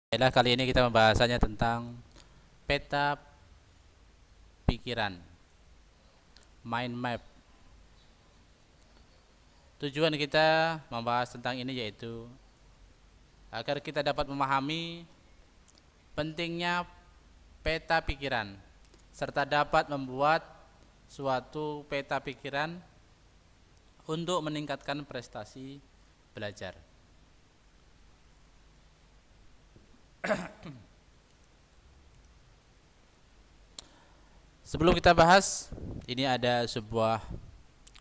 Baiklah, kali ini kita membahasannya tentang peta pikiran, mind map. Tujuan kita membahas tentang ini yaitu agar kita dapat memahami pentingnya peta pikiran serta dapat membuat suatu peta pikiran untuk meningkatkan prestasi belajar. Sebelum kita bahas, ini ada sebuah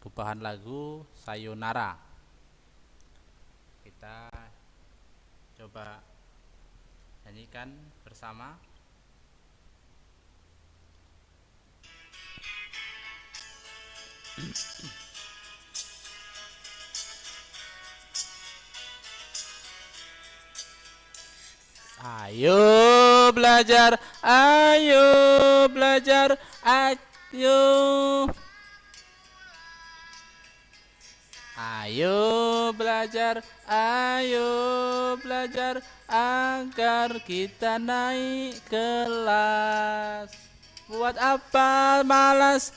kupahan lagu Sayonara. Kita coba nyanyikan bersama. Ayo belajar, ayo. Ayo belajar agar kita naik kelas. Buat apa malas,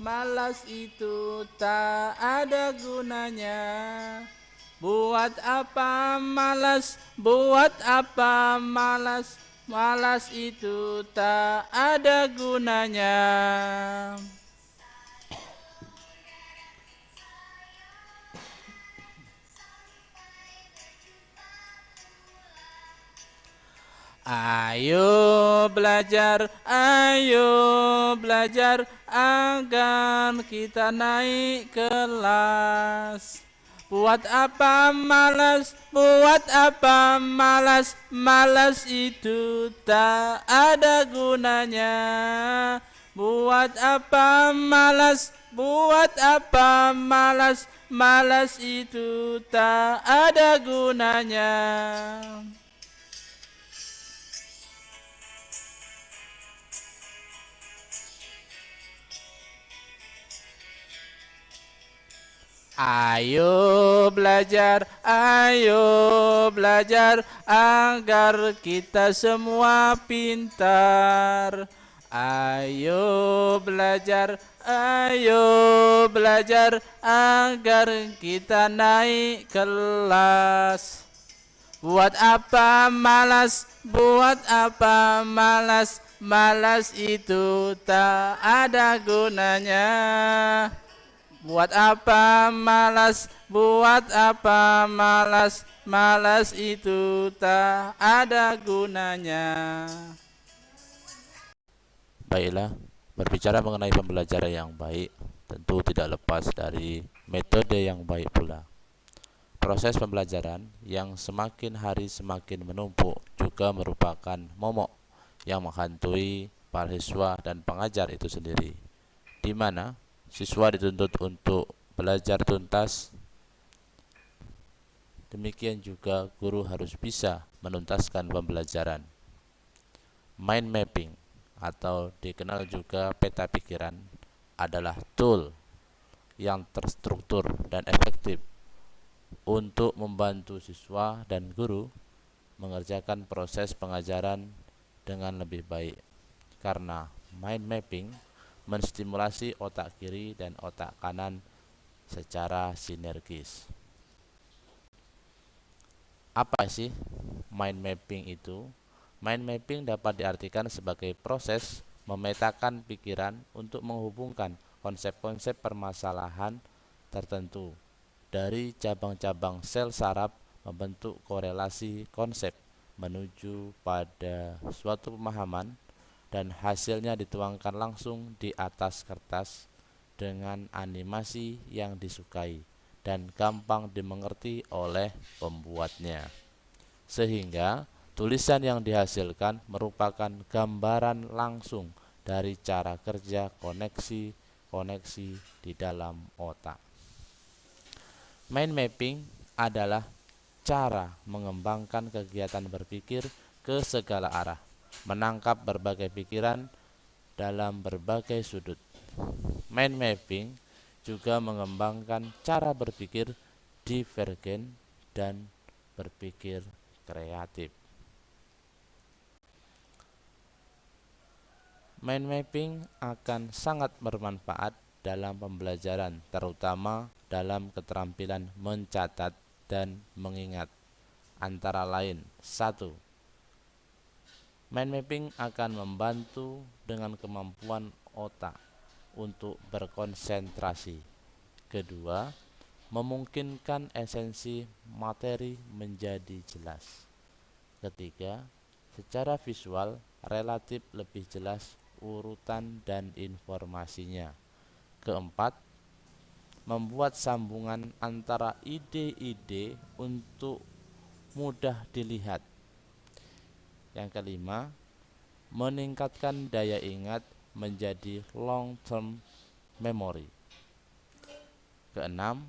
malas itu tak ada gunanya. Buat apa malas, malas itu tak ada gunanya. Ayo belajar agar kita naik kelas. Buat apa malas itu tak ada gunanya. Buat apa malas itu tak ada gunanya. Ayo belajar agar kita semua pintar. Ayo belajar agar kita naik kelas. Buat apa malas itu tak ada gunanya. Buat apa malas itu tak ada gunanya. Baiklah, berbicara mengenai pembelajaran yang baik tentu tidak lepas dari metode yang baik pula. Proses pembelajaran yang semakin hari semakin menumpuk juga merupakan momok yang menghantui para siswa dan pengajar itu sendiri, di mana siswa dituntut untuk belajar tuntas. Demikian juga guru harus bisa menuntaskan pembelajaran. Mind mapping atau dikenal juga peta pikiran adalah tool yang terstruktur dan efektif untuk membantu siswa dan guru mengerjakan proses pengajaran dengan lebih baik. Karena mind mapping menstimulasi otak kiri dan otak kanan secara sinergis. Apa sih mind mapping itu? Mind mapping dapat diartikan sebagai proses memetakan pikiran untuk menghubungkan konsep-konsep permasalahan tertentu dari cabang-cabang sel saraf membentuk korelasi konsep menuju pada suatu pemahaman dan hasilnya dituangkan langsung di atas kertas dengan animasi yang disukai dan gampang dimengerti oleh pembuatnya. Sehingga tulisan yang dihasilkan merupakan gambaran langsung dari cara kerja koneksi-koneksi di dalam otak. Mind mapping adalah cara mengembangkan kegiatan berpikir ke segala arah, menangkap berbagai pikiran dalam berbagai sudut. Mind mapping juga mengembangkan cara berpikir divergen dan berpikir kreatif. Mind mapping akan sangat bermanfaat dalam pembelajaran, terutama dalam keterampilan mencatat dan mengingat. Antara lain, 1. Mind mapping akan membantu dengan kemampuan otak untuk berkonsentrasi. Kedua, memungkinkan esensi materi menjadi jelas. Ketiga, secara visual relatif lebih jelas urutan dan informasinya. Keempat, membuat sambungan antara ide-ide untuk mudah dilihat. Yang kelima, meningkatkan daya ingat menjadi long term memory. Keenam,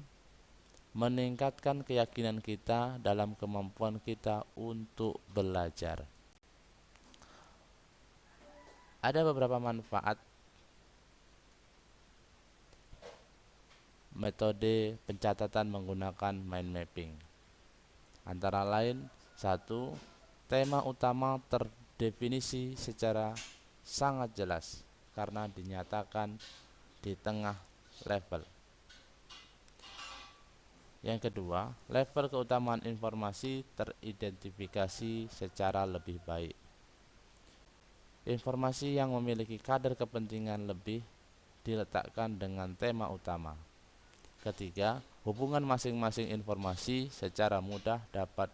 meningkatkan keyakinan kita dalam kemampuan kita untuk belajar. Ada beberapa manfaat metode pencatatan menggunakan mind mapping. Antara lain, 1. Tema utama terdefinisi secara sangat jelas karena dinyatakan di tengah level. Yang kedua, level keutamaan informasi teridentifikasi secara lebih baik. Informasi yang memiliki kadar kepentingan lebih diletakkan dengan tema utama. Ketiga, hubungan masing-masing informasi secara mudah dapat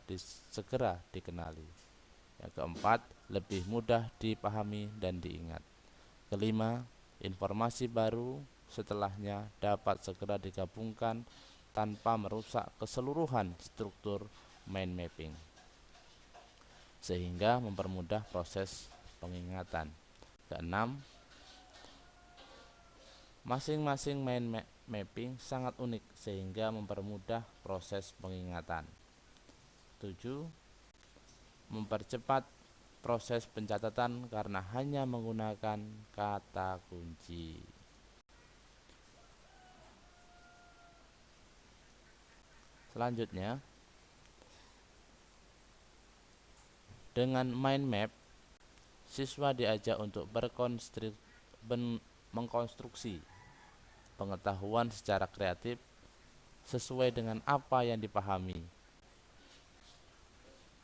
segera dikenali. Yang keempat, lebih mudah dipahami dan diingat. Kelima, informasi baru setelahnya dapat segera digabungkan tanpa merusak keseluruhan struktur mind mapping, sehingga mempermudah proses pengingatan. Keenam, masing-masing mind mapping sangat unik sehingga mempermudah proses pengingatan. 7. Mempercepat proses pencatatan karena hanya menggunakan kata kunci. Selanjutnya, dengan mind map, siswa diajak untuk mengkonstruksi pengetahuan secara kreatif sesuai dengan apa yang dipahami,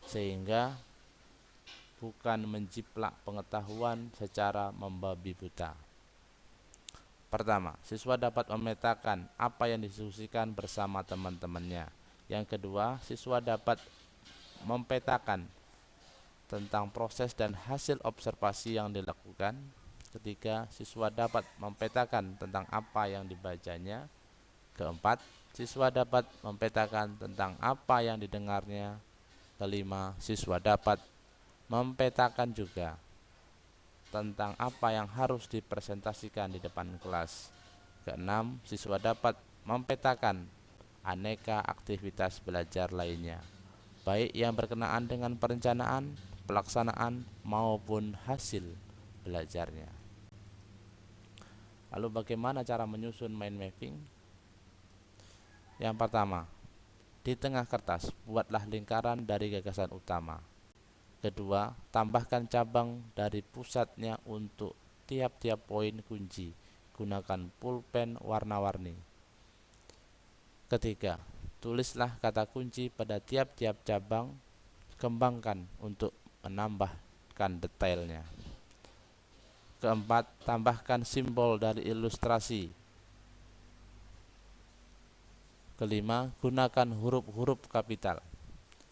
sehingga bukan menjiplak pengetahuan secara membabi buta. Pertama, siswa dapat memetakan apa yang didiskusikan bersama teman-temannya. Yang kedua, siswa dapat mempetakan tentang proses dan hasil observasi yang dilakukan. Ketiga, siswa dapat mempetakan tentang apa yang dibacanya. Keempat, siswa dapat mempetakan tentang apa yang didengarnya. Kelima, siswa dapat mempetakan juga tentang apa yang harus dipresentasikan di depan kelas. Keenam, siswa dapat mempetakan aneka aktivitas belajar lainnya, baik yang berkenaan dengan perencanaan, pelaksanaan, maupun hasil belajarnya. Lalu bagaimana cara menyusun mind mapping? Yang pertama, di tengah kertas, buatlah lingkaran dari gagasan utama. Kedua, tambahkan cabang dari pusatnya untuk tiap-tiap poin kunci. Gunakan pulpen warna-warni. Ketiga, tulislah kata kunci pada tiap-tiap cabang. Kembangkan untuk menambahkan detailnya. Keempat, tambahkan simbol dari ilustrasi. Kelima, gunakan huruf-huruf kapital.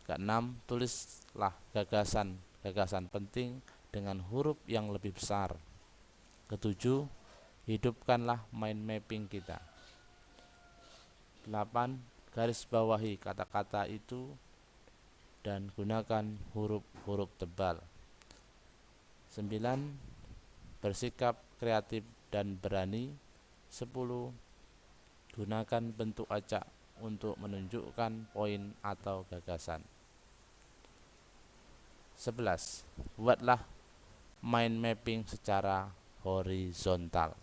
Keenam, tulislah gagasan penting dengan huruf yang lebih besar. Ketujuh, hidupkanlah mind mapping kita. 8. Garis bawahi kata-kata itu dan gunakan huruf-huruf tebal. 9. Bersikap kreatif dan berani. 10. Gunakan bentuk acak untuk menunjukkan poin atau gagasan. 11. Buatlah mind mapping secara horizontal.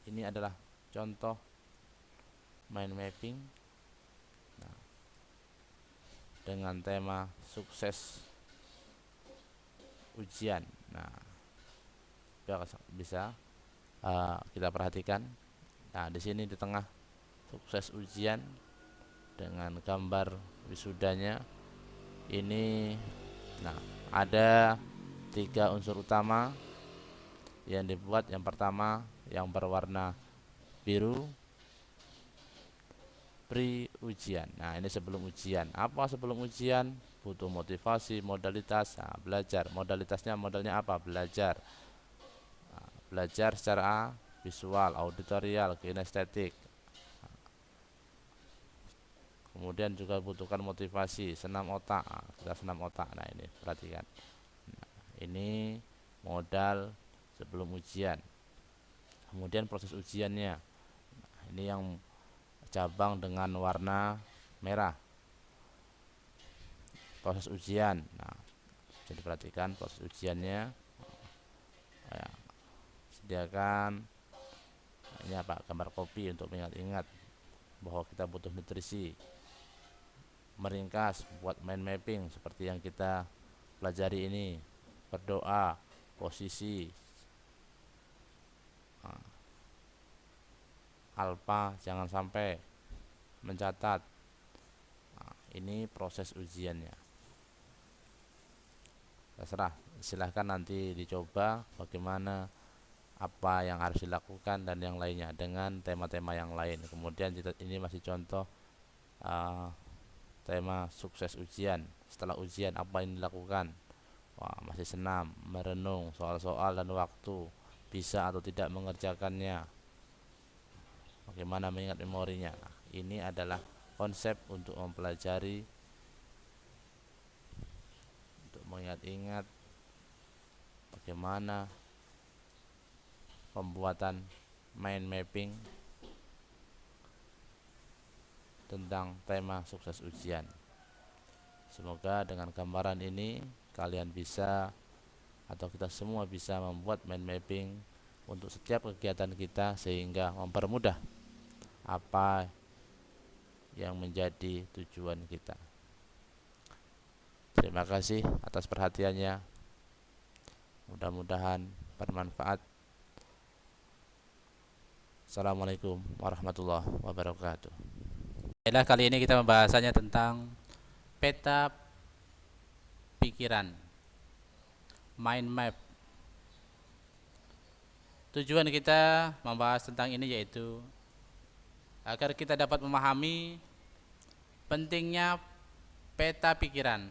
Ini adalah contoh mind mapping. Nah, dengan tema sukses ujian. Nah, bisa kita perhatikan. Nah, di sini di tengah sukses ujian dengan gambar wisudanya ini. Nah, ada 3 unsur utama yang dibuat. Yang pertama yang berwarna biru, pre-ujian. Nah, ini sebelum ujian. Apa sebelum ujian? Butuh motivasi, modalitas. Nah, belajar. Modalitasnya, modalnya apa? Belajar. Nah, belajar secara visual, auditorial, kinestetik. Kemudian juga butuhkan motivasi, senam otak. Nah, kita senam otak. Nah, ini perhatikan. Nah, ini modal sebelum ujian. Kemudian proses ujiannya. Nah, ini yang cabang dengan warna merah. Proses ujian. Nah, bisa diperhatikan proses ujiannya. Ya, sediakan ini apa? Gambar kopi untuk mengingat-ingat bahwa kita butuh nutrisi. Meringkas, buat mind mapping seperti yang kita pelajari ini. Berdoa, posisi, alfa, jangan sampai, mencatat. Nah, ini proses ujiannya. Terserah, silahkan nanti dicoba bagaimana, apa yang harus dilakukan dan yang lainnya dengan tema-tema yang lain. Kemudian ini masih contoh tema sukses ujian. Setelah ujian apa yang dilakukan? Wah, masih senam, merenung soal-soal dan waktu, bisa atau tidak mengerjakannya, bagaimana mengingat memorinya. Nah, ini adalah konsep untuk mempelajari, untuk mengingat-ingat bagaimana pembuatan mind mapping tentang tema sukses ujian. Semoga dengan gambaran ini kalian bisa, atau kita semua bisa membuat mind mapping untuk setiap kegiatan kita sehingga mempermudah apa yang menjadi tujuan kita. Terima kasih atas perhatiannya. Mudah-mudahan bermanfaat. Assalamualaikum warahmatullahi wabarakatuh. Baiklah, kali ini kita pembahasannya tentang peta pikiran, mind map. Tujuan kita membahas tentang ini yaitu agar kita dapat memahami pentingnya peta pikiran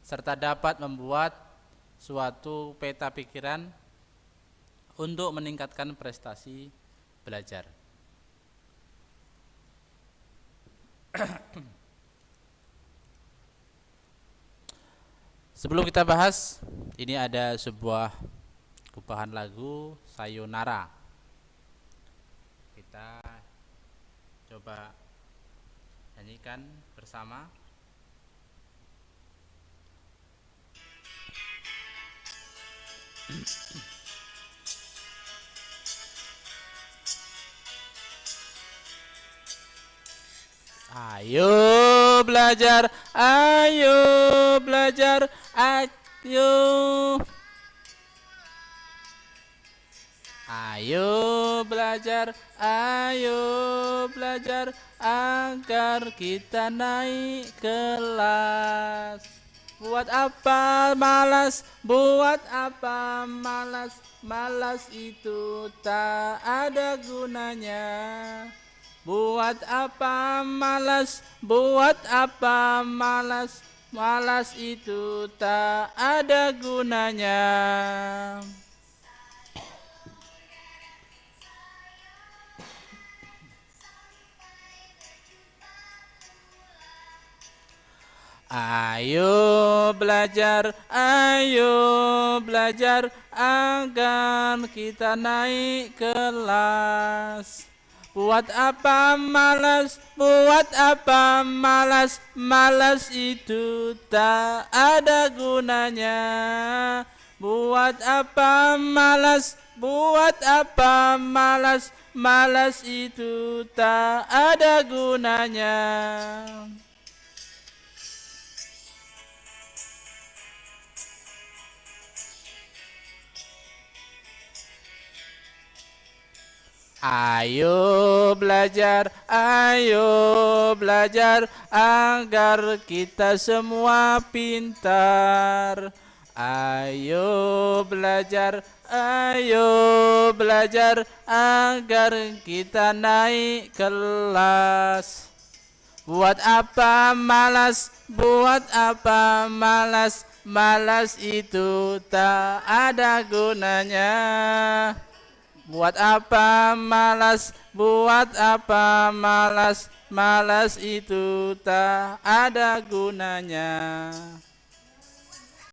serta dapat membuat suatu peta pikiran untuk meningkatkan prestasi belajar. Sebelum kita bahas, ini ada sebuah gubahan lagu Sayonara. Kita coba nyanyikan bersama. Ayo belajar, ayo belajar, ayo. Ayo belajar, ayo belajar agar kita naik kelas. Buat apa malas, buat apa malas, malas itu tak ada gunanya. Buat apa malas, buat apa malas, malas itu tak ada gunanya. Ayo belajar agar kita naik kelas. Buat apa malas, buat apa malas, malas itu tak ada gunanya. Buat apa malas, buat apa malas, malas itu tak ada gunanya. Ayo belajar agar kita semua pintar. Ayo belajar agar kita naik kelas. Buat apa malas, malas itu tak ada gunanya. Buat apa malas, malas itu tak ada gunanya.